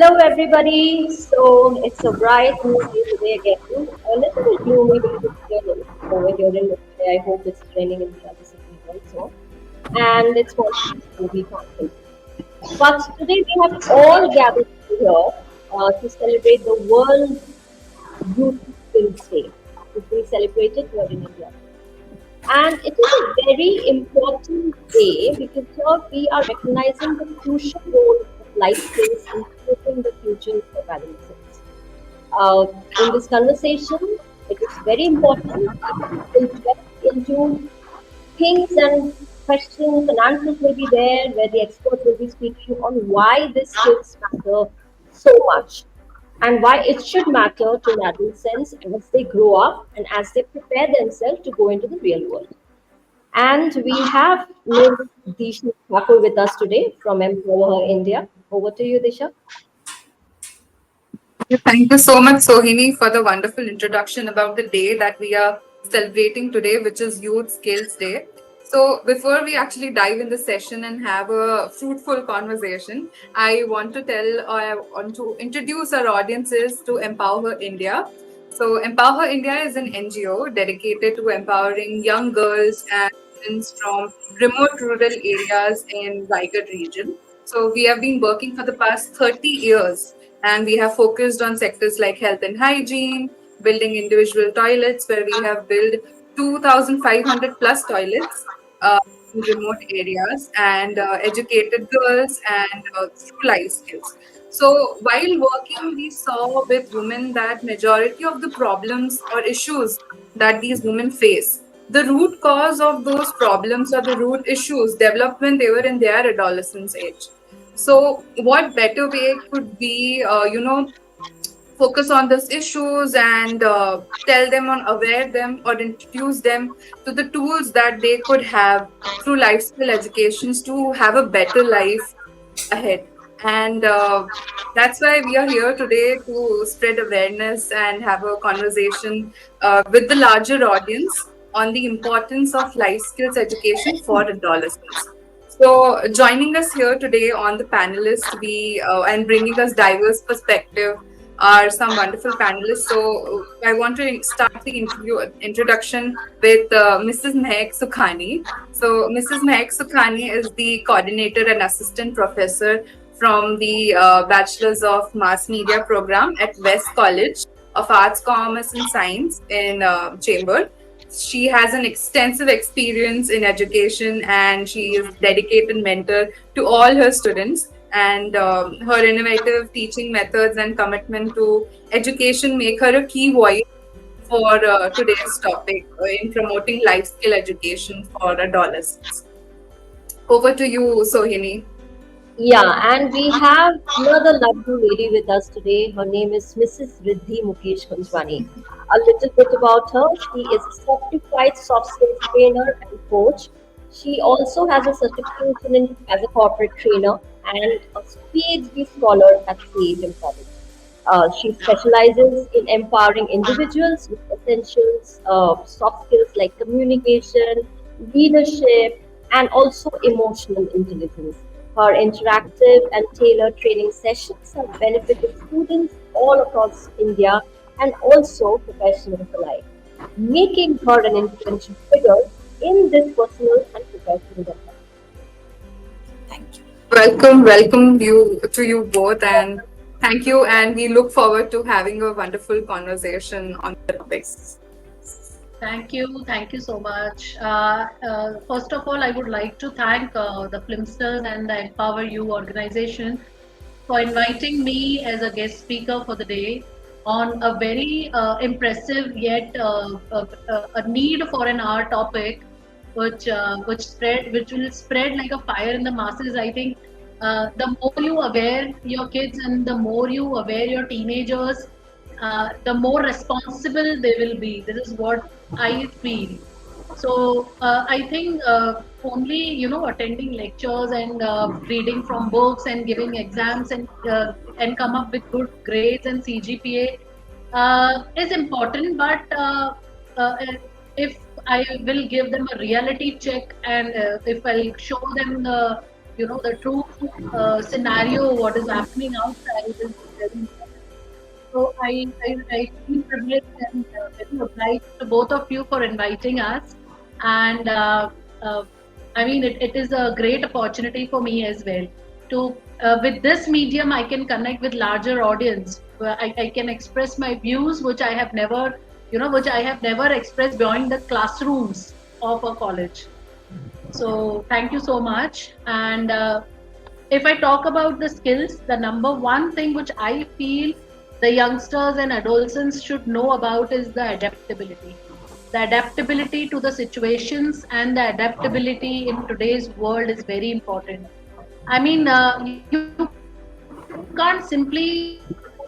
Hello, everybody. So it's a bright new day today again. A little bit gloomy because it's raining. Over here in Mumbai, I hope it's raining in the other cities also. And it's monsoon, so we can't help it. But today we have all gathered here to celebrate the World Youth Skills Day, which we celebrated here in India. And it is a very important day because here we are recognizing the crucial role of life skills in shaping the future of adolescents. Uh, in this conversation, it is very important that we will delve into things and questions and answers will be there where the experts will be speaking on why these skills matter so much and why it should matter to an adolescents as they grow up and as they prepare themselves to go into the real world. And we have Ms. Disha Thakur with us today from Empower Her India. Over to you, Disha. Thank you so much, Sohini, for the wonderful introduction about the day that we are celebrating today, which is Youth Skills Day. So, before we actually dive in the session and have a fruitful conversation, I want to I want to introduce our audiences to Empower India. So, Empower India is an NGO dedicated to empowering young girls and students from remote rural areas in Raigad region. So, we have been working for the past 30 years and we have focused on sectors like health and hygiene, building individual toilets, where we have built 2,500 plus toilets in remote areas, and educated girls and through life skills. So while working, we saw with women that majority of the problems or issues that these women face, the root cause of those problems or the root issues developed when they were in their adolescence age. So, what better way could be, focus on these issues and tell them on aware them or introduce them to the tools that they could have through life skill educations to have a better life ahead. And that's why we are here today to spread awareness and have a conversation with the larger audience on the importance of life skills education for adolescents. So, joining us here today on the panelist, we and bringing us diverse perspective are some wonderful panelists. So, I want to start the introduction with Mrs. Mehak Sukhani. So, Mrs. Mehak Sukhani is the coordinator and assistant professor from the Bachelor's of Mass Media program at West College of Arts, Commerce, and Science in Chambers. She has an extensive experience in education and she is dedicated mentor to all her students, and her innovative teaching methods and commitment to education make her a key voice for today's topic in promoting life skill education for adolescents. Over to you, Sohini. Yeah, and we have another lovely lady with us today. Her name is Mrs. Riddhi Mukesh Kunjwani. A little bit about her. She is a certified soft skills trainer and coach. She also has a certification as a corporate trainer and a PhD scholar at CHM College. She specializes in empowering individuals with essentials soft skills like communication, leadership, and also emotional intelligence. Her interactive and tailored training sessions have benefited students all across India and also professionals alike, making her an influential figure in this personal and professional development. Welcome you to you both, and thank you. And we look forward to having a wonderful conversation on the topics. Thank you so much. First of all, I would like to thank the Flimsters and the Empower You organization for inviting me as a guest speaker for the day on a very impressive yet a need for an hour topic, which will spread like a fire in the masses. I think the more you aware your kids and the more you aware your teenagers, the more responsible they will be. This is what I feel. So I think only attending lectures and reading from books and giving exams and come up with good grades and CGPA is important. But uh, if I will give them a reality check and if I'll show them the the true scenario, what is happening outside is very important. So I feel privileged and very obliged to both of you for inviting us. And uh, I mean, it is a great opportunity for me as well. To with this medium, I can connect with larger audience. I can express my views, which I have never, which I have never expressed beyond the classrooms of a college. So thank you so much. And if I talk about the skills, the number one thing which I feel the youngsters and adolescents should know about is the adaptability. The adaptability to the situations and the adaptability in today's world is very important. I mean, you can't simply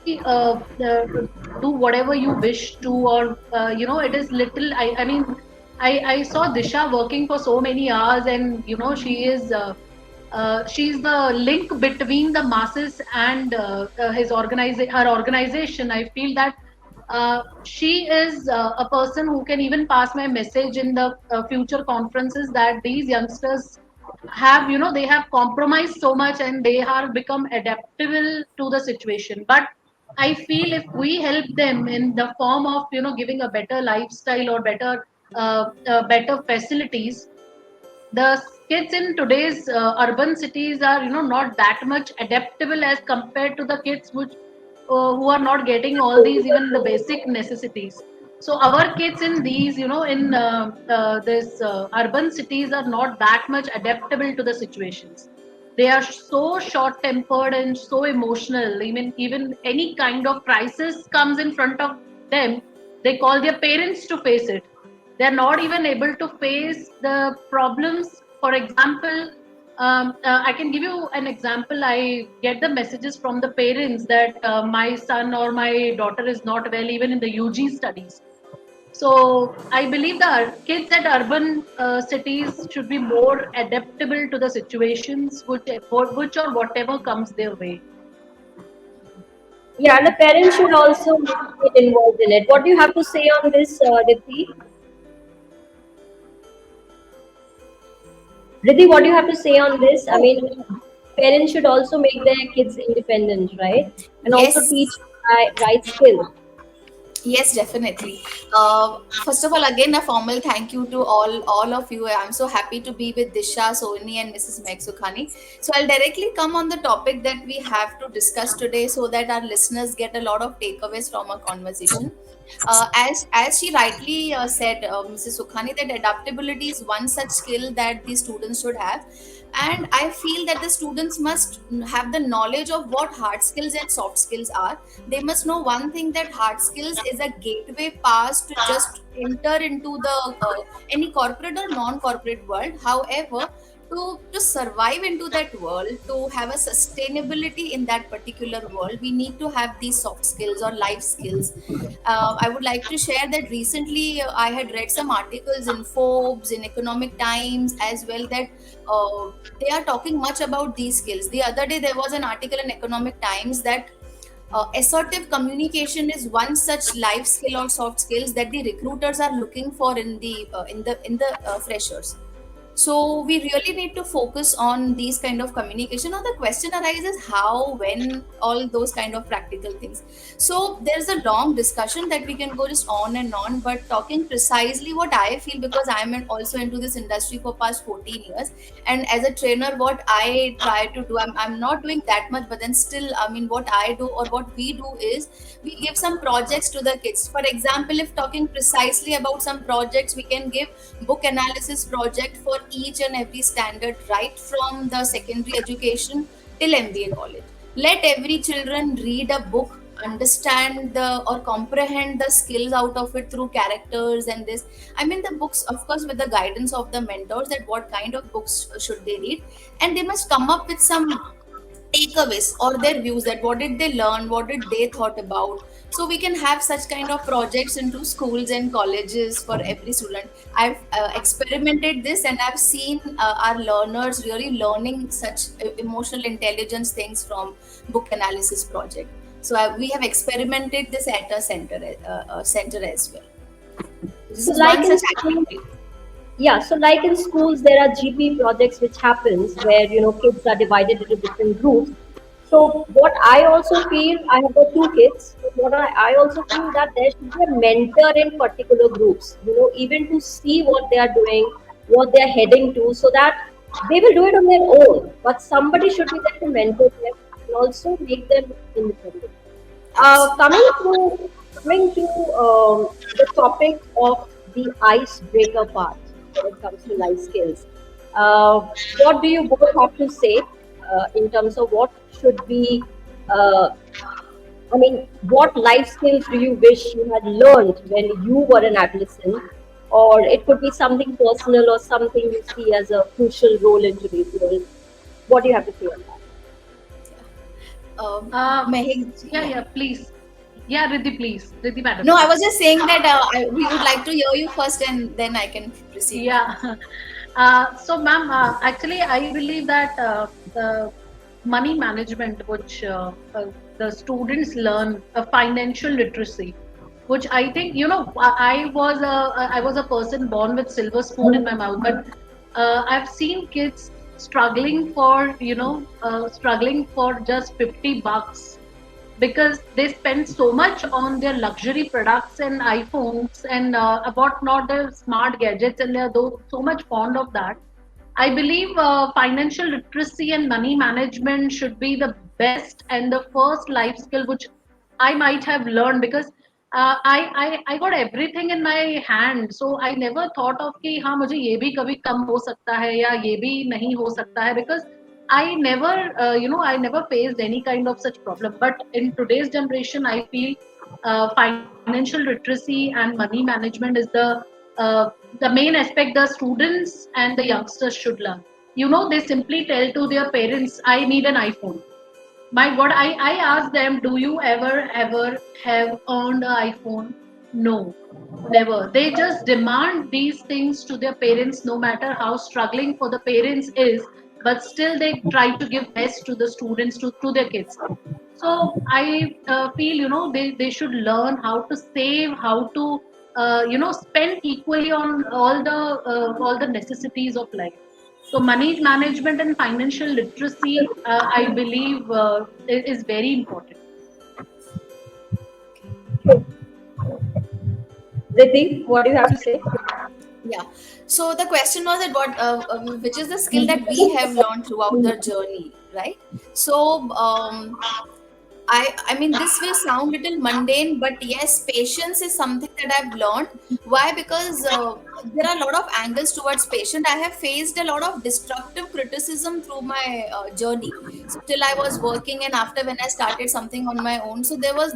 do whatever you wish to, or it is little. I mean, I saw Disha working for so many hours, and she's the link between the masses and her organization. I feel that she is a person who can even pass my message in the future conferences, that these youngsters have, they have compromised so much and they are become adaptable to the situation. But I feel if we help them in the form of, giving a better lifestyle or better facilities, the kids in today's urban cities are, not that much adaptable as compared to the kids who are not getting all these, even the basic necessities. So our kids in these, in this urban cities are not that much adaptable to the situations. They are so short tempered and so emotional. Even any kind of crisis comes in front of them, they call their parents to face it. They're not even able to face the problems. For example, I can give you an example. I get the messages from the parents that my son or my daughter is not well, even in the UG studies. So I believe the kids at urban cities should be more adaptable to the situations, which or whatever comes their way. Yeah, and the parents should also get involved in it. What do you have to say on this, Riddhi? Riddhi, what do you have to say on this? I Oh, mean, parents should also make their kids independent, right? And also yes. teach right skills. Yes, definitely. First of all, again, a formal thank you to all of you. I'm so happy to be with Disha, Soni, and Mrs. Meg Sukhani. So I'll directly come on the topic that we have to discuss today, so that our listeners get a lot of takeaways from our conversation. As she rightly said, Mrs. Sukhani, that adaptability is one such skill that the students should have. And I feel that the students must have the knowledge of what hard skills and soft skills are. They must know one thing, that hard skills is a gateway pass to just enter into the any corporate or non-corporate world. However, to survive into that world, to have a sustainability in that particular world, we need to have these soft skills or life skills. I would like to share that recently I had read some articles in Forbes, in Economic Times as well, that they are talking much about these skills. The other day there was an article in Economic Times that assertive communication is one such life skill or soft skills that the recruiters are looking for in the freshers. So we really need to focus on these kind of communication. Now the question arises, how, when, all those kind of practical things. So there's a long discussion that we can go just on and on, but talking precisely what I feel, because I'm also into this industry for past 14 years, and as a trainer, what I try to do, I'm not doing that much, but then still, I mean, what I do or what we do is we give some projects to the kids. For example, if talking precisely about some projects, we can give book analysis project for each and every standard, right from the secondary education till MBA college. Let every children read a book, understand the or comprehend the skills out of it through characters and this. I mean, the books, of course, with the guidance of the mentors, that what kind of books should they read, and they must come up with some takeaways or their views, that what did they learn, what did they thought about. So we can have such kind of projects into schools and colleges for every student. I've experimented this, and I've seen our learners really learning such emotional intelligence things from book analysis project. So we have experimented this at a center as well. This So, is like one in such school, activity. Yeah, so like in schools, there are GP projects which happens where kids are divided into different groups. So what I also feel, I have got two kids. What I also feel that there should be a mentor in particular groups. Even to see what they are doing, what they are heading to, so that they will do it on their own. But somebody should be there to mentor them and also make them independent. Uh, Absolutely. coming to coming to the topic of the icebreaker part when it comes to life skills, what do you both have to say in terms of what should be? Uh, I mean, what life skills do you wish you had learned when you were an adolescent? Or it could be something personal or something you see as a crucial role in today's world. What do you have to say on that? Uh, Mehek, yeah, yeah. yeah, please. Yeah, Riddhi, please. Riddhi, madam. No, I was just saying that we would like to hear you first, and then I can proceed. Yeah. So, ma'am, actually, I believe that the money management, which the students learn, financial literacy, which I think, I was a person born with silver spoon in my mouth, but I've seen kids struggling for just $50 because they spend so much on their luxury products and iPhones and about not the smart gadgets, and they're so much fond of that. I believe financial literacy and money management should be the best and the first life skill which I might have learned because I got everything in my hand, so I never thought of कि हाँ मुझे ये भी कभी कम हो सकता है या ये भी नहीं हो सकता है because I never I never faced any kind of such problem. But in today's generation, I feel financial literacy and money management is the main aspect the students and the youngsters should learn. They simply tell to their parents, I need an iPhone. My God, I asked them, do you ever have earned an iPhone? No, never. They just demand these things to their parents, no matter how struggling for the parents is, but still they try to give best to the students, to their kids. So I feel, they should learn how to save, how to, spend equally on all the necessities of life. So money management and financial literacy, I believe, is very important. Riddhi, what do you have to say? Yeah. So the question was that which is the skill that we have learned throughout the journey, right? So I mean, this will sound little mundane, but yes, patience is something that I've learned. Why? Because there are a lot of angles towards patience. I have faced a lot of destructive criticism through my journey. So till I was working, and after when I started something on my own, so there was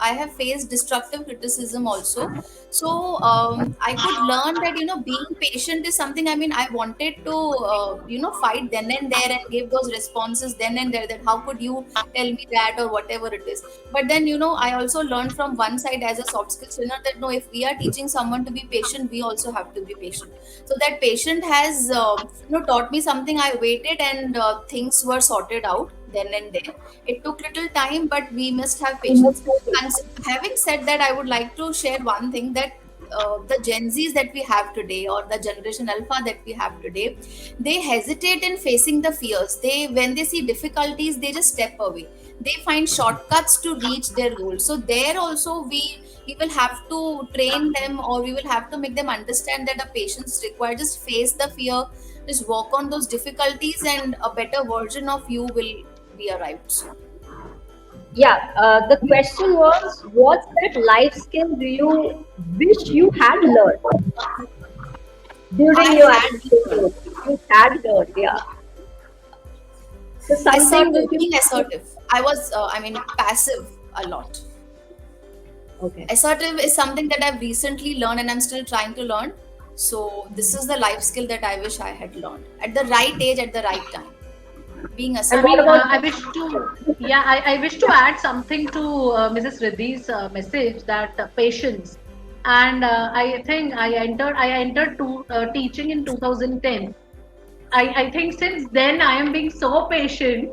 I have faced destructive criticism also. So I could learn that being patient is something. I mean, I wanted to fight then and there and give those responses then and there. That how could you tell me that or whatever it is. But then I also learned from one side as a soft skills trainer that no, if we are teaching someone to be patient, we also have to be patient. So that patient has taught me something. I waited and things were sorted out then and there. It took little time, but we must have patience. And having said that, I would like to share one thing that the Gen Zs that we have today, or the generation Alpha that we have today, they hesitate in facing the fears. They, when they see difficulties, they just step away. They find shortcuts to reach their goal. So there also we will have to train them, or we will have to make them understand that a patience required. Just face the fear, just work on those difficulties, and a better version of you will be arrived soon. Yeah, the question was, what's that life skill do you wish you had learned during I your had adolescence? You had learned, yeah. So something which assertive, you, being assertive. I was, I mean, passive a lot. okay. Assertive is something that I've recently learned and I'm still trying to learn. So this is the life skill that I wish I had learned at the right age, at the right time. Being And I what mean, assertive. about I wish to, yeah, I wish to add something to Mrs. Riddhi's message that patience. And I think I entered to teaching in 2010. I think since then I am being so patient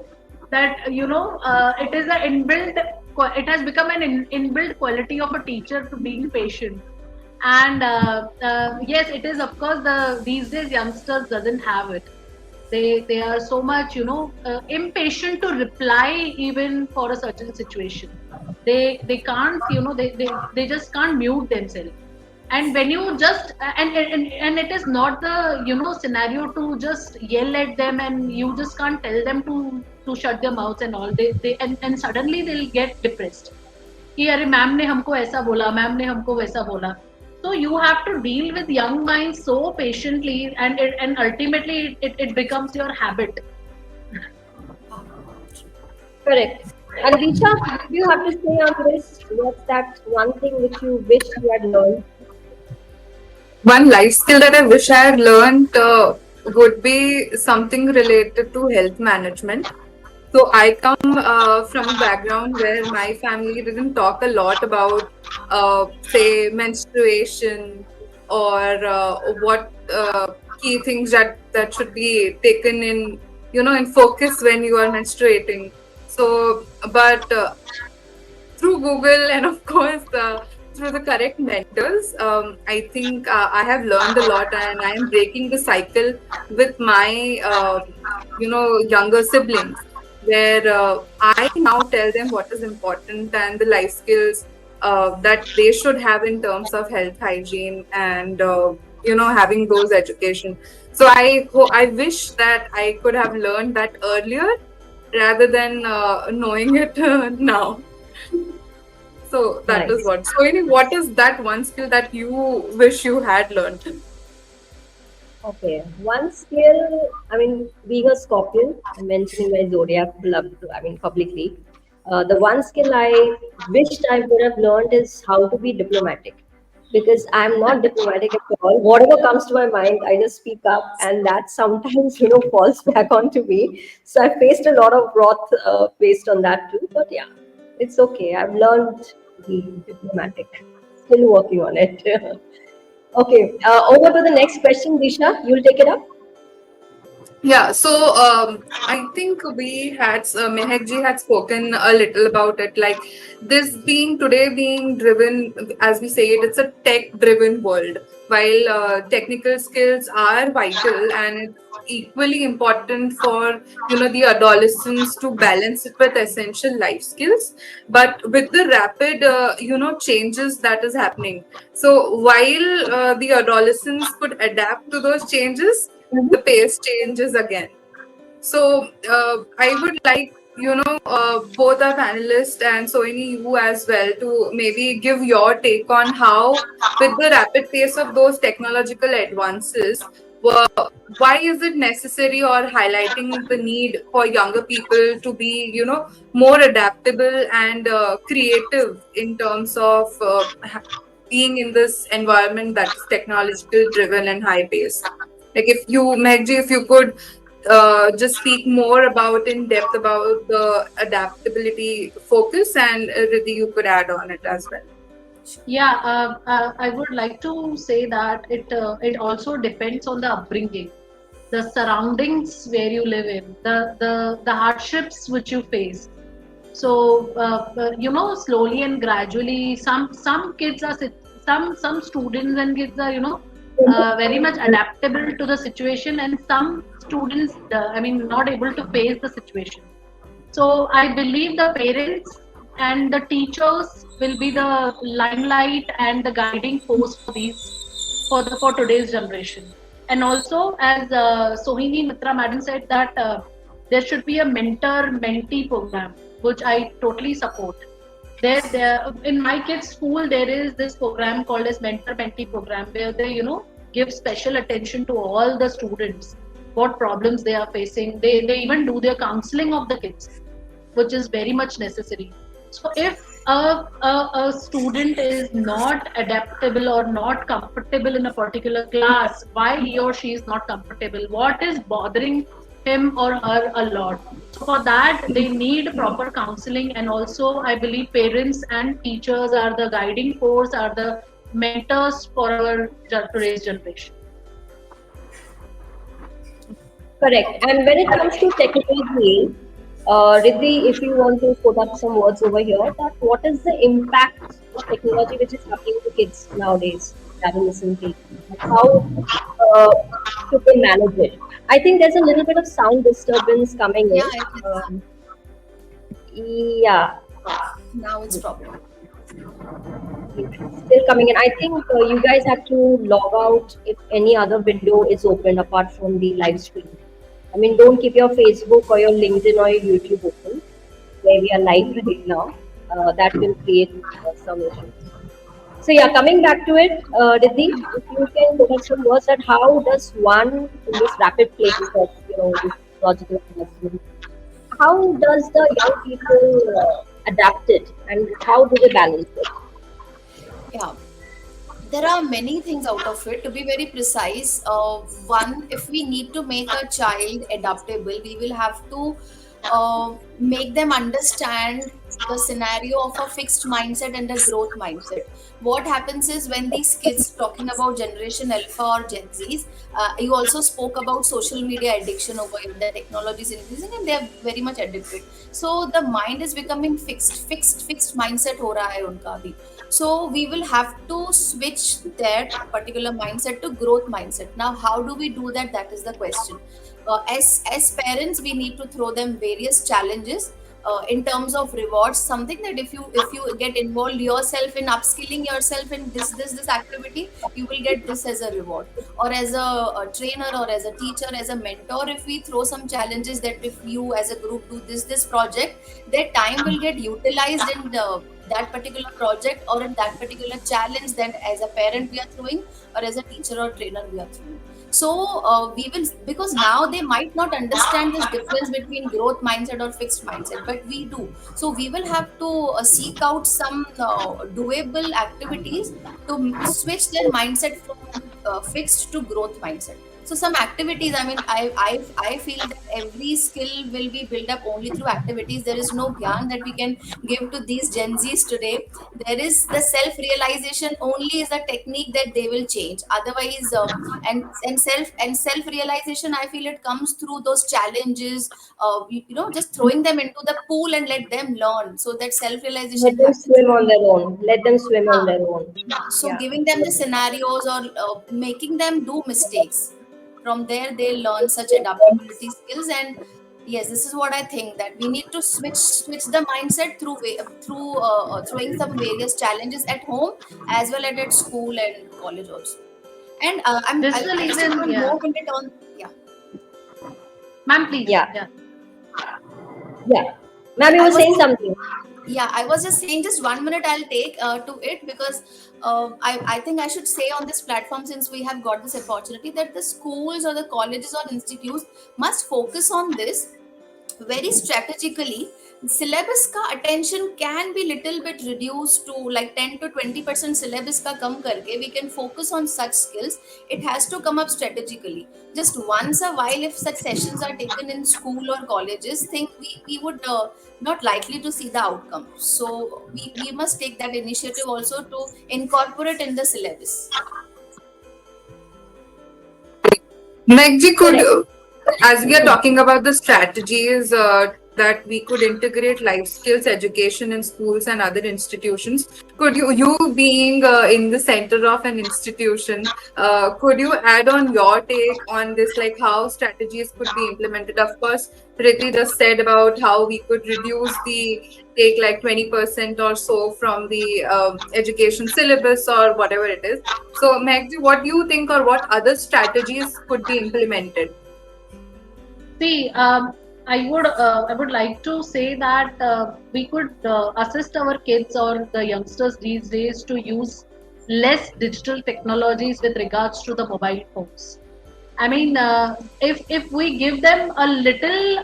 that it is it has become an inbuilt quality of a teacher to being patient. And yes, it is, of course, these days youngsters doesn't have it. They are so much, impatient to reply even for a certain situation. They can't, they just can't mute themselves. And when you just and it is not the, scenario to just yell at them, and you just can't tell them to shut their mouths and all. And suddenly they'll get depressed कि अरे ma'am ने हमको ऐसा बोला, ma'am ने हमको वैसा बोला. So you have to deal with young minds so patiently, and ultimately it becomes your habit. Correct. And Disha, what do you have to say on this? What's that one thing which you wish you had learned? One life skill that I wish I had learned would be something related to health management. So I come from a background where my family didn't talk a lot about, say, menstruation or what key things that should be taken in focus when you are menstruating. So, but through Google and of course through the correct mentors, I think I have learned a lot, and I am breaking the cycle with my younger siblings, where I now tell them what is important and the life skills that they should have in terms of health hygiene and having those education. So I wish that I could have learned that earlier rather than knowing it now. So that is Nice. what. So what is that one skill that you wish you had learned? Okay, one skill, I mean, being a Scorpion, I'm mentioning my zodiac publicly. The one skill I wished I would have learned is how to be diplomatic, because I'm not diplomatic at all. Whatever comes to my mind, I just speak up, and that sometimes, falls back onto me. So I faced a lot of wrath based on that too. But yeah, it's okay. I've learned to be diplomatic. Still working on it. Okay, over to the next question, Disha. You'll take it up. Yeah, so I think Mehak ji had spoken a little about it. Like this being today being driven, as we say it, it's a tech-driven world. While technical skills are vital and it's equally important for the adolescents to balance it with essential life skills, but with the rapid changes that is happening. So while the adolescents could adapt to those changes, the pace changes again. So I would like, both our panelists and Sohini, you as well, to maybe give your take on how, with the rapid pace of those technological advances, why is it necessary or highlighting the need for younger people to be, more adaptable and creative in terms of being in this environment that's technological driven and high paced? Like if you, Megji, if you could just speak more about in depth about the adaptability focus, and Riddhi, you could add on it as well. Yeah, I would like to say that it also depends on the upbringing, the surroundings where you live in, the hardships which you face. So slowly and gradually, some kids are some students and kids are very much adaptable to the situation, and some students, not able to face the situation. So I believe the parents and the teachers will be the limelight and the guiding force for for today's generation. And also, as Sohini Mitra Madam said, that there should be a mentor-mentee program, which I totally support. There, in my kids' school, there is this program called as mentor-mentee program, where they, give special attention to all the students, what problems they are facing. They even do their counseling of the kids, which is very much necessary. So if a student is not adaptable or not comfortable in a particular class, why he or she is not comfortable, what is bothering him or her a lot. So for that, they need proper counseling, and also I believe parents and teachers are the guiding force, are the mentors for our today's generation. Correct. And when it comes to technology, Riddhi, if you want to put up some words over here, that what is the impact of technology which is happening to kids nowadays? adolescent age. How should they manage it? I think there's a little bit of sound disturbance coming Yeah, in. it is. Yeah, Now it's problem. still coming in. I think you guys have to log out if any other window is open apart from the live stream. I mean, don't keep your Facebook or your LinkedIn or your YouTube open where we are live right now. That will create some issues. So yeah, coming back to it, Riddhi, if you can put up some words that how does one in this rapid pace of this logical investment, how does the young people adapt it, and how do they balance it? Yeah. There are many things out of it. To be very precise, one, if we need to make a child adaptable, we will have to make them understand the scenario of a fixed mindset and a growth mindset. What happens is when these kids, talking about generation alpha or gen z's, you also spoke about social media addiction over here. The technology is increasing and they are very much addicted, so the mind is becoming fixed mindset ho raha hai unka bhi. So we will have to switch that particular mindset to growth mindset. Now how do we do that? That is the question. As parents, we need to throw them various challenges in terms of rewards. Something that if you get involved yourself in upskilling yourself in this activity, you will get this as a reward. Or as a trainer or as a teacher, as a mentor, if we throw some challenges that if you as a group do this project, their time will get utilized in that particular project or in that particular challenge that as a parent we are throwing, or as a teacher or trainer we are throwing. So we will, because now they might not understand this difference between growth mindset or fixed mindset, but we do. So we will have to seek out some doable activities to switch their mindset from fixed to growth mindset. So some activities, I mean, I feel that every skill will be built up only through activities. There is no gyan that we can give to these Gen Zs today. There is the self realization only is the technique that they will change. Otherwise, and self realization, I feel it comes through those challenges. Just throwing them into the pool and let them learn, so that self realization Let them happens. swim on their own. Let them swim on Yeah, their own. yeah. So Yeah. giving them the scenarios or making them do mistakes. From there, they learn such adaptability skills. And yes, this is what I think, that we need to switch the mindset through throwing some various challenges at home as well as at school and college also. And This will I just even, want yeah. more minute on. Yeah, Ma'am, please. Yeah. Yeah. Yeah. Ma'am, you I were was saying something. yeah, I was just saying, just 1 minute I'll take to it, because I think I should say on this platform, since we have got this opportunity, that the schools or the colleges or institutes must focus on this very strategically. Syllabus ka attention can be little bit reduced to like 10 to 20% syllabus ka kam karke we can focus on such skills. It has to come up strategically. Just once a while, if such sessions are taken in school or colleges, think we would not likely to see the outcome. So we must take that initiative also to incorporate in the syllabus. Megji, could Correct. as we are talking about the strategies that we could integrate life skills education in schools and other institutions, could you being in the center of an institution, could you add on your take on this, like how strategies could be implemented? Of course, Riddhi just said about how we could reduce the take like 20% or so from the education syllabus or whatever it is. So, Megji, what do you think, or what other strategies could be implemented? See, I would like to say that we could assist our kids or the youngsters these days to use less digital technologies with regards to the mobile phones. I mean, if we give them a little,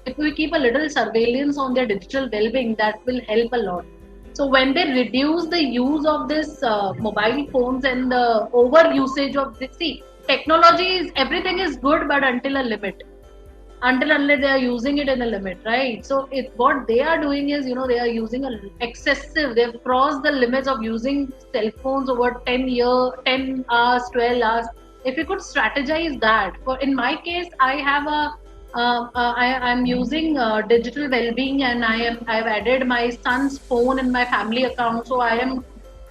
if we keep a little surveillance on their digital well-being, that will help a lot. So when they reduce the use of this mobile phones and the over usage of this, see, technology is everything is good, but until a limit. Until unless they are using it in a limit, right? So what they are doing is, they are using excessive. They've crossed the limits of using cell phones over 10 hours, 12 hours. If you could strategize that, for in my case, I have I'm using digital well-being, and I've added my son's phone in my family account, so I am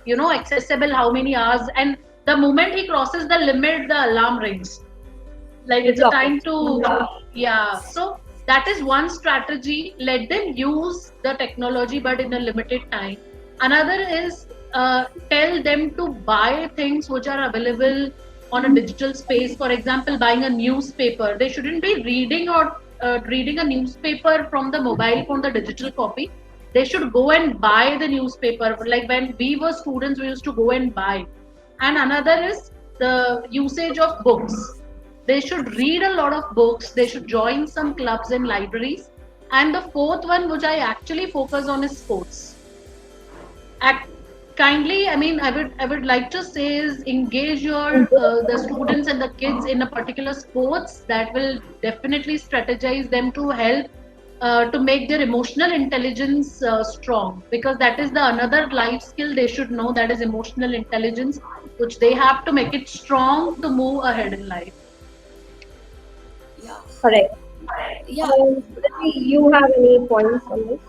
accessible how many hours, and the moment he crosses the limit, the alarm rings. Like it's a time to, yeah. So that is one strategy. Let them use the technology, but in a limited time. Another is tell them to buy things which are available on a digital space. For example, buying a newspaper. They shouldn't be reading a newspaper from the mobile phone, the digital copy. They should go and buy the newspaper. Like when we were students, we used to go and buy. And another is the usage of books. They should read a lot of books. They should join some clubs and libraries. And the fourth one, which I actually focus on, is sports. Kindly, I would like to say is engage your the students and the kids in a particular sports that will definitely strategize them to help to make their emotional intelligence strong, because that is the another life skill they should know, that is emotional intelligence, which they have to make it strong to move ahead in life. Yeah. Correct. Yeah. Priti, you have any points on this?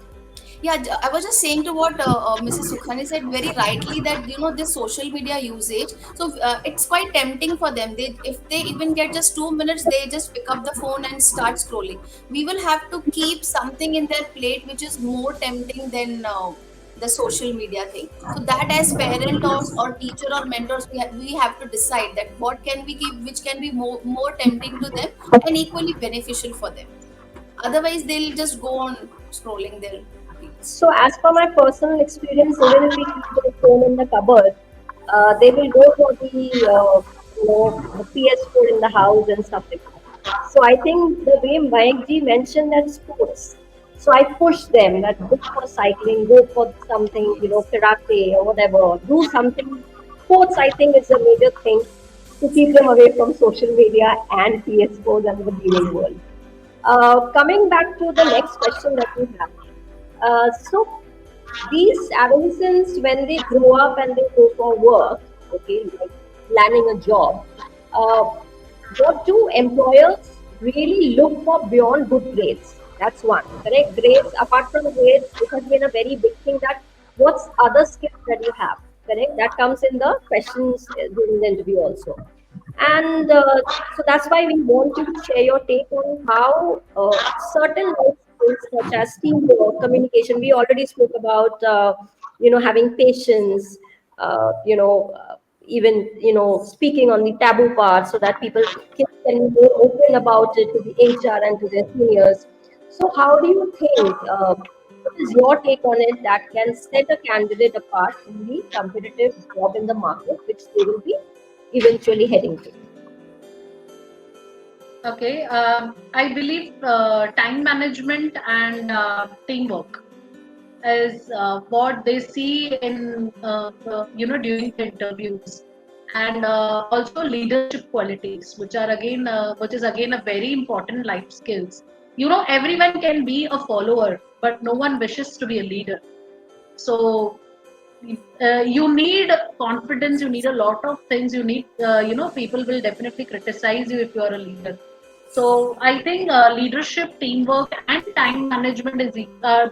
Yeah, I was just saying to what Mrs. Sukhani said very rightly, that this social media usage. So it's quite tempting for them. If they even get just 2 minutes, they just pick up the phone and start scrolling. We will have to keep something in their plate which is more tempting than the social media thing. So that as parent or teacher or mentors, we have to decide that what can we keep, which can be more tempting to them and equally beneficial for them. Otherwise, they'll just go on scrolling their reels. So, as per my personal experience, even if we keep their phone in the cupboard, they will go for the PS4 in the house and stuff like that. So, I think the way Mike G mentioned that sports. So, I push them that go for cycling, go for something, karate or whatever, do something. Sports, I think, is a major thing to keep them away from social media and PS4s and the gaming world. Coming back to the next question that we have. So these adolescents, when they grow up and they go for work, okay, like landing a job, uh, what do employers really look for beyond good grades? That's one, correct? Grades, apart from grades, it has been a very big thing that what's other skills that you have, correct? That comes in the questions during the interview also. And so that's why we want you to share your take on how certain life skills such as teamwork, communication, we already spoke about, having patience, even, speaking on the taboo part so that people can be more open about it to the HR and to their seniors. So how do you think, what is your take on it that can set a candidate apart in the competitive job in the market, which they will be eventually heading to? Okay, I believe time management and teamwork is what they see in during the interviews, and also leadership qualities, which is again a very important life skills. Everyone can be a follower, but no one wishes to be a leader. So you need confidence, you need a lot of things, you need people will definitely criticize you if you are a leader. So I think leadership, teamwork and time management is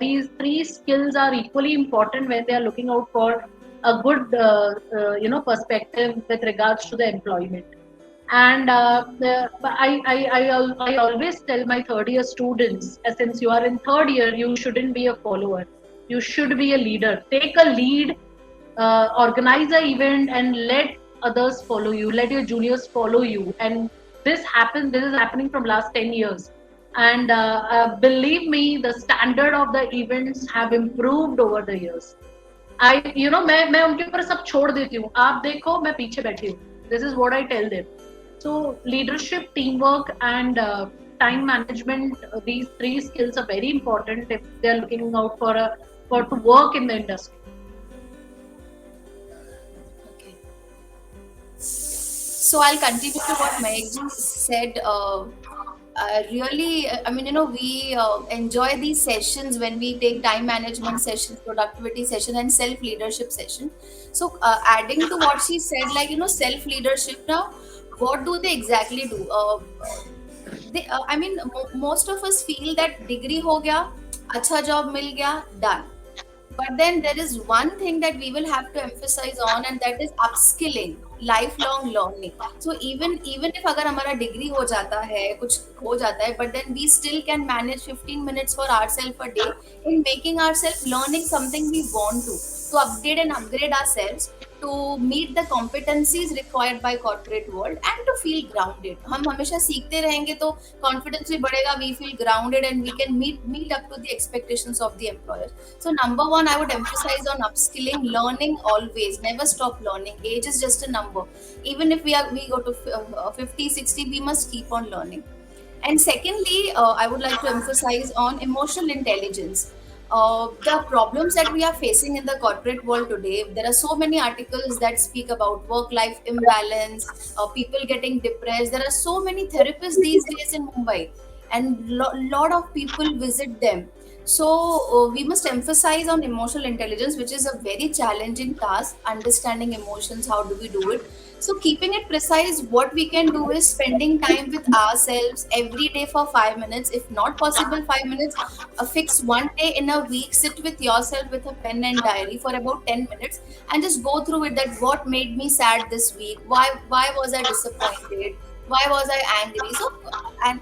these three skills are equally important when they are looking out for a good perspective with regards to the employment. And I always tell my third year students, since you are in third year, you shouldn't be a follower. You should be a leader. Take a lead, organize an event, and let others follow you. Let your juniors follow you. And this is happening from last 10 years. And believe me, the standard of the events have improved over the years. मैं उनके ऊपर सब छोड़ देती हूँ, आप देखो मैं पीछे बैठी हूँ. This is what I tell them. So leadership, teamwork, and time management, these three skills are very important if they are looking out for to work in the industry. Okay. So I'll continue to what Megji said. Really, we enjoy these sessions when we take time management sessions, productivity session, and self leadership session. So, adding to what she said, self leadership now, what do they exactly do? Most of us feel that degree ho gaya, acha job mil gaya, done. But then there is one thing that we will have to emphasize on, and that is upskilling, lifelong learning. So even if अगर हमारा degree हो जाता है, कुछ हो जाता है, but then we still can manage 15 minutes for ourselves a day in making ourselves learning something we want to update and upgrade ourselves to meet the competencies required by corporate world and to feel grounded. हम हमेशा सीखते रहेंगे तो confidence भी बढ़ेगा, we feel grounded and we can meet up to the expectations of the employer. So number one, I would emphasize on upskilling, learning always, never stop learning. Age is just a number. Even if we go to 50, 60, we must keep on learning. And secondly, I would like to emphasize on emotional intelligence. The problems that we are facing in the corporate world today, there are so many articles that speak about work-life imbalance, people getting depressed. There are so many therapists these days in Mumbai, and lot of people visit them. So we must emphasize on emotional intelligence, which is a very challenging task. Understanding emotions, how do we do it? So keeping it precise, what we can do is spending time with ourselves every day for 5 minutes. If not possible 5 minutes, fix one day in a week. Sit with yourself with a pen and diary for about 10 minutes and just go through it. That what made me sad this week? Why was I disappointed? Why was I angry? So and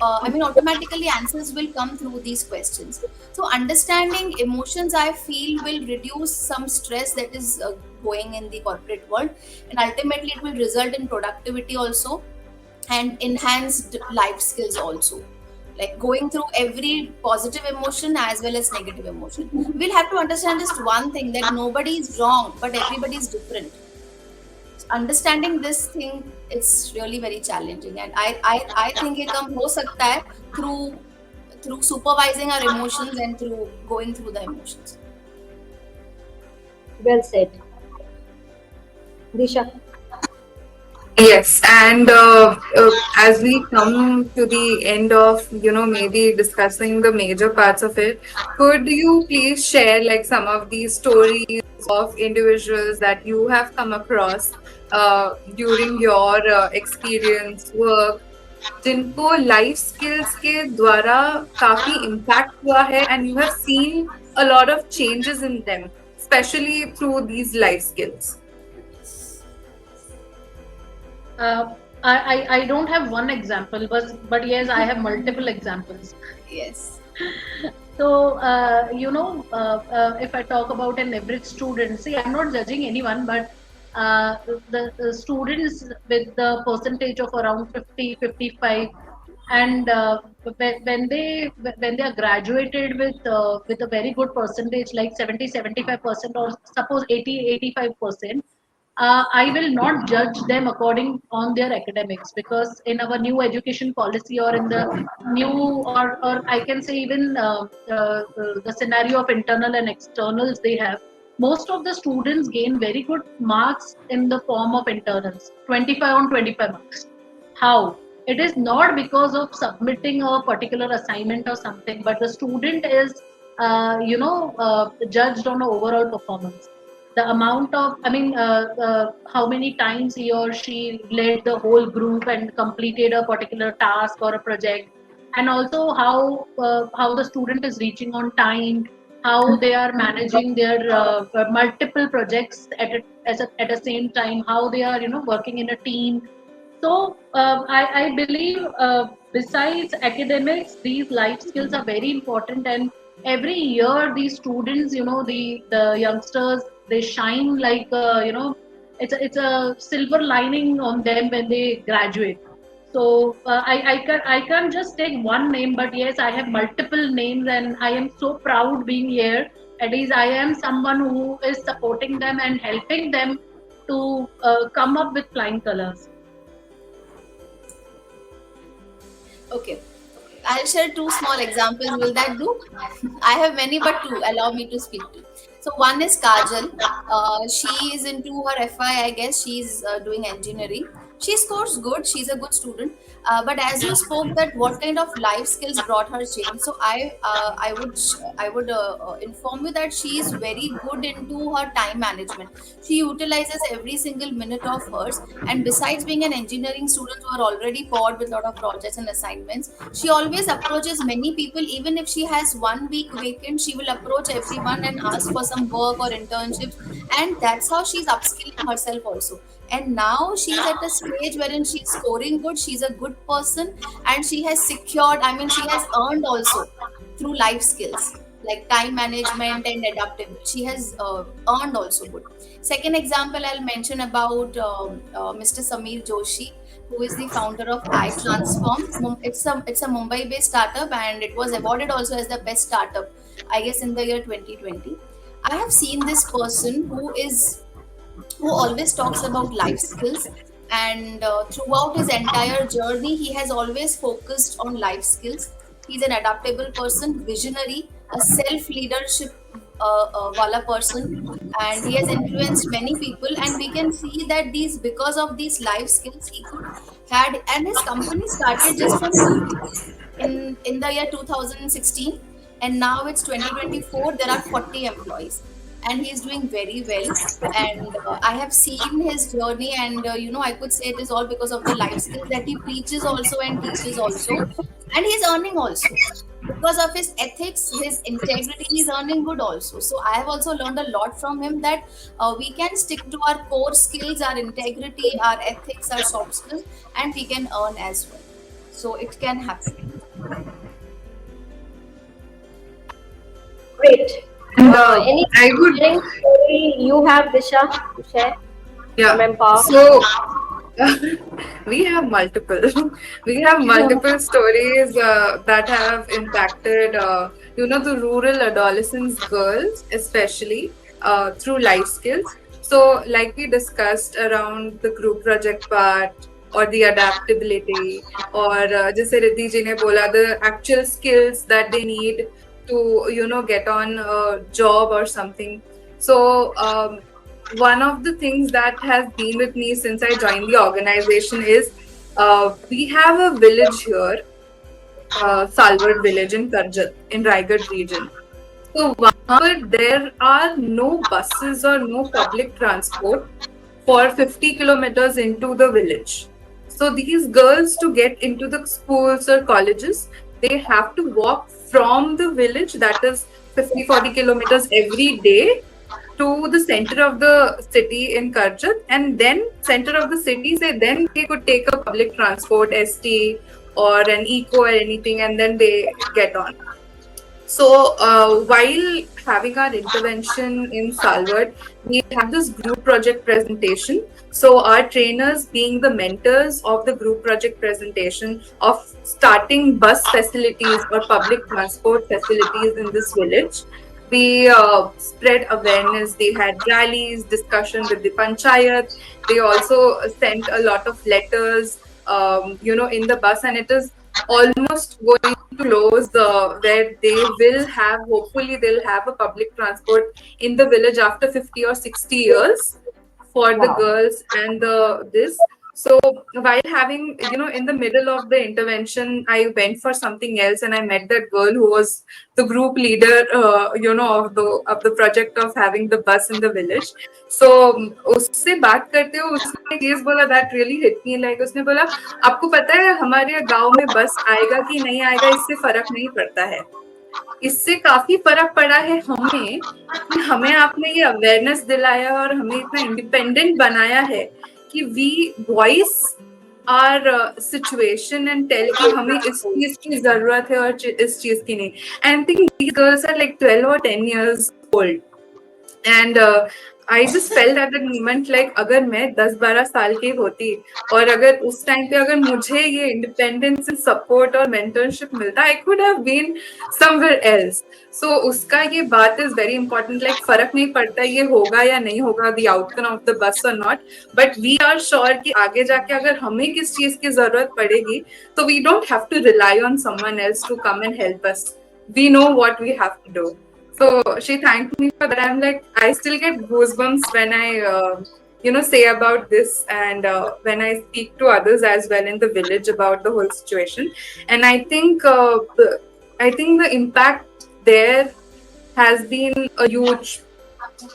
I mean, automatically answers will come through these questions. So understanding emotions, I feel, will reduce some stress that is going in the corporate world, and ultimately it will result in productivity also and enhanced life skills also, like going through every positive emotion as well as negative emotion. We'll have to understand just one thing, that nobody is wrong but everybody is different. Understanding this thing, it's really very challenging, and I think it come ho sakta hai through supervising our emotions and through going through the emotions. Well said. Disha. Yes, and as we come to the end of, maybe discussing the major parts of it, could you please share like some of these stories of individuals that you have come across during your experience, work, जिनको life skills के द्वारा काफी impact हुआ है and you have seen a lot of changes in them, especially through these life skills? I don't have one example, but yes, I have multiple examples. Yes. So, if I talk about an average student, see, I'm not judging anyone, but the students with the percentage of around 50, 55, and when they are graduated with a very good percentage, like 70, 75%, or suppose 80, 85%, I will not judge them according on their academics, because in our new education policy, or in the new, or I can say even the scenario of internal and externals they have, most of the students gain very good marks in the form of internals, 25 on 25 marks. How? It is not because of submitting a particular assignment or something, but the student is, judged on an overall performance. The amount of, how many times he or she led the whole group and completed a particular task or a project, and also how the student is reaching on time, how they are managing their multiple projects at the same time, how they are working in a team. So I believe, besides academics, these life skills are very important, and every year these students, the youngsters, they shine like, it's a silver lining on them when they graduate. So I can't just take one name, but yes, I have multiple names, and I am so proud being here. At least I am someone who is supporting them and helping them to come up with flying colors. Okay. I'll share two small examples. Will that do? I have many, but two. Allow me to speak to. So one is Kajal. She is into her FI, I guess. She's doing engineering. She scores good. She's a good student. But as you spoke, that what kind of life skills brought her change? So I would inform you that she is very good into her time management. She utilizes every single minute of hers. And besides being an engineering student who are already bored with a lot of projects and assignments, she always approaches many people. Even if she has 1 week vacant, she will approach everyone and ask for some work or internships. And that's how she's upskilling herself also. And now she's at a stage wherein she's scoring good, she's a good person, and she has secured, I mean, she has earned also through life skills like time management and adaptability. She has earned also good. Second example I'll mention about Mr. Samir Joshi, who is the founder of iTransform. It's a Mumbai based startup, and it was awarded also as the best startup, I guess, in the year 2020. I have seen this person who always talks about life skills, and throughout his entire journey he has always focused on life skills. He's an adaptable person, visionary, a self leadership wala person, and he has influenced many people. And we can see that these, because of these life skills he could had, and his company started just from nothing in the year 2016, and now it's 2024. There are 40 employees, and he's doing very well. And I have seen his journey, and I could say it is all because of the life skills that he preaches also and teaches also. And he's earning also because of his ethics, his integrity. He's earning good also. So I have also learned a lot from him, that we can stick to our core skills, our integrity, our ethics, our soft skills, and we can earn as well. So it can happen. Great. And Any I would, inspiring story you have, Disha, to share yeah. from Empower? So we have multiple. We have multiple stories that have impacted, the rural adolescents, girls, especially through life skills. So, like we discussed around the group project part, or the adaptability, or जैसे रिद्धि जी ने बोला, the actual skills that they need to get on a job or something. So one of the things that has been with me since I joined the organization is we have a village here, Salwar village in Karjat in Raigad region. So there are no buses or no public transport for 50 kilometers into the village. So these girls, to get into the schools or colleges, they have to walk from the village, that is 50-40 kilometers every day, to the center of the city in Karjat, and then center of the city, say then they could take a public transport, ST or an eco or anything, and then they get on. So while having our intervention in Salwar, we have this group project presentation. So our trainers being the mentors of the group project presentation of starting bus facilities or public transport facilities in this village. We spread awareness. They had rallies, discussion with the panchayat. They also sent a lot of letters, in the bus, and it is almost going to close where they will have, hopefully they'll have a public transport in the village after 50 or 60 years for the Wow. girls and this. So while having, in the middle of the intervention, I went for something else, and I met that girl who was the group leader, of the project of having the bus in the village. So उससे बात करते हुए उसने एक चीज बोला that really hit me, like उसने बोला, आपको पता है हमारे गांव में बस आएगा कि नहीं आएगा इससे फर्क नहीं पड़ता है, इससे काफी फर्क पड़ा है हमें कि हमें आपने ये अवेयरनेस दिलाया और हमें इतना इंडिपेंडेंट बनाया है कि we voice our situation and tell कि हमें इस चीज की जरूरत है और इस चीज की नहीं. And I think these girls are like 12 or 10 years old. And I just felt at that moment like अगर मैं 10-12 साल की होती और अगर उस टाइम पे अगर मुझे ये इंडिपेंडेंस एंड सपोर्ट और मेंटरशिप मिलता, I could have been somewhere else. So उसका ये बात is very important. Like फर्क नहीं पड़ता ये होगा या नहीं होगा, the outcome of the bus or not, but we are sure कि आगे जाके अगर हमें किस चीज की जरूरत पड़ेगी तो we don't have to rely on someone else to come and help us. We know what we have to do. So she thanked me for that. I'm like, I still get goosebumps when I say about this, and when I speak to others as well in the village about the whole situation. And I think the impact there has been a huge,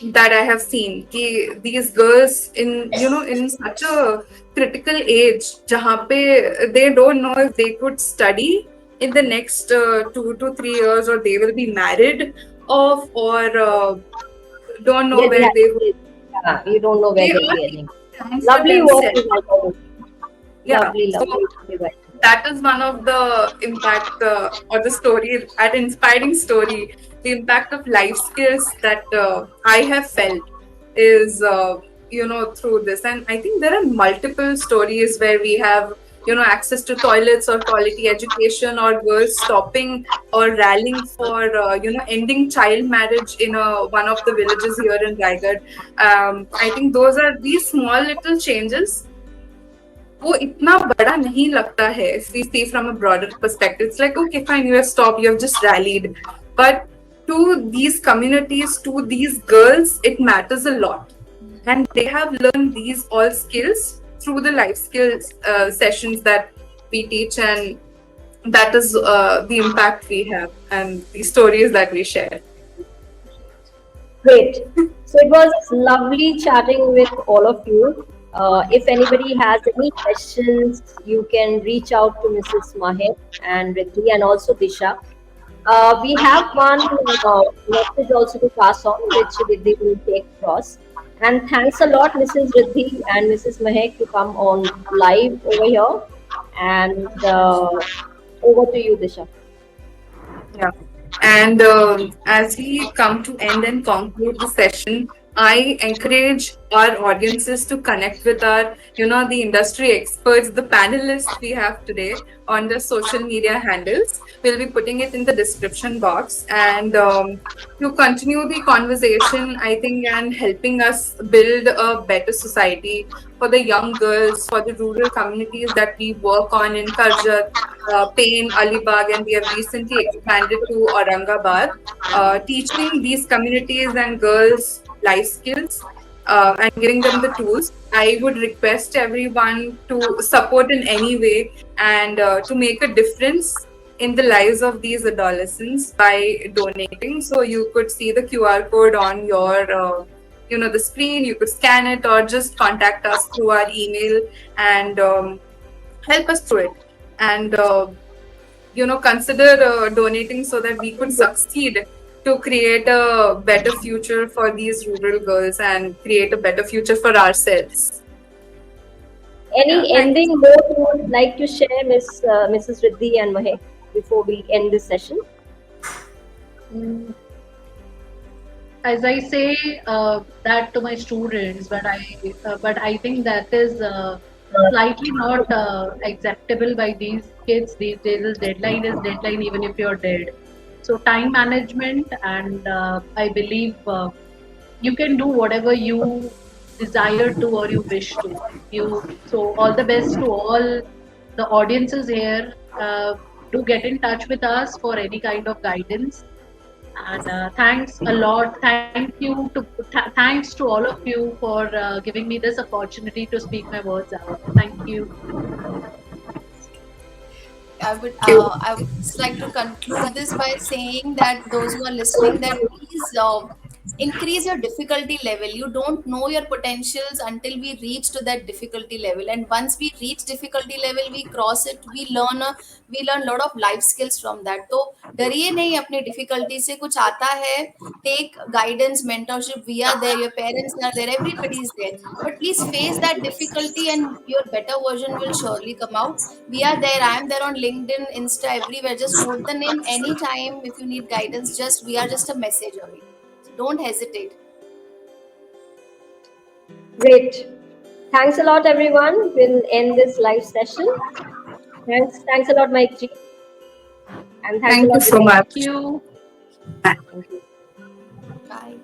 that I have seen. These girls in such a critical age, jahan pe they don't know if they could study in the next 2 to 3 years, or they will be married off, or don't know They'll be where they having kids. Yeah, you don't know where they they'll are be taking ending. time for Lovely work themselves. you guys are doing. Yeah. Lovely, So lovely, lovely work. that is one of the impact, or the story, an inspiring story. The impact of life skills that I have felt is, through this. And I think there are multiple stories where we have, access to toilets or quality education, or girls stopping or rallying for, ending child marriage in one of the villages here in Raigad. I think those are these small little changes, वो इतना बड़ा नहीं लगता है if we see from a broader perspective. It's like, okay, fine, you have stopped, you have just rallied. But to these communities, to these girls, it matters a lot. And they have learned these all skills through the life skills sessions that we teach. And that is the impact we have, and the stories that we share. Great. So it was lovely chatting with all of you. If anybody has any questions, you can reach out to Mrs. Mahek and Riddhi and also Disha. We have one message also to pass on, which Riddhi will take across. And thanks a lot, Mrs. Riddhi and Mrs. Mahek, to come on live over here. And over to you, Disha. Yeah. And as we come to end and conclude the session, I encourage our audiences to connect with our, the industry experts, the panelists we have today on the social media handles. We'll be putting it in the description box. And to continue the conversation, I think, and helping us build a better society for the young girls, for the rural communities that we work on in Karjat, Pain, Alibag, and we have recently expanded to Aurangabad, teaching these communities and girls life skills, and giving them the tools. I would request everyone to support in any way, and to make a difference in the lives of these adolescents by donating. So you could see the QR code on your the screen. You could scan it, or just contact us through our email, and help us through it. And consider donating, so that we could succeed to create a better future for these rural girls, and create a better future for ourselves. Any Yeah, ending note you would like to share, Mrs. Riddhi and Mahek, before we end this session? Mm, As I say that to my students, but I think that is slightly not acceptable by these kids these days. Deadline is deadline, even if you're dead. So time management, and I believe you can do whatever you desire to or you wish to. So all the best to all the audiences here. Do get in touch with us for any kind of guidance. And thanks a lot. Thanks to all of you for giving me this opportunity to speak my words out. Thank you. I would just like to conclude this by saying that those who are listening, that please increase your difficulty level. You don't know your potentials until we reach to that difficulty level, and once we reach difficulty level, we cross it. We learn lot of life skills from that. तो डरिए नहीं अपनी difficulty से. कुछ आता है, take guidance, mentorship. We are there. Your parents are there. Everybody is there. But please face that difficulty, and your better version will surely come out. We are there. I am there on LinkedIn, Insta, everywhere. Just note the name anytime if you need guidance. We are just a message away. So don't hesitate. Great. Thanks a lot, everyone. We'll end this live session. Thanks a lot, Mike G. And thanks a Thank you lot, so Riddhi. much. Thank you. Thank you. Bye.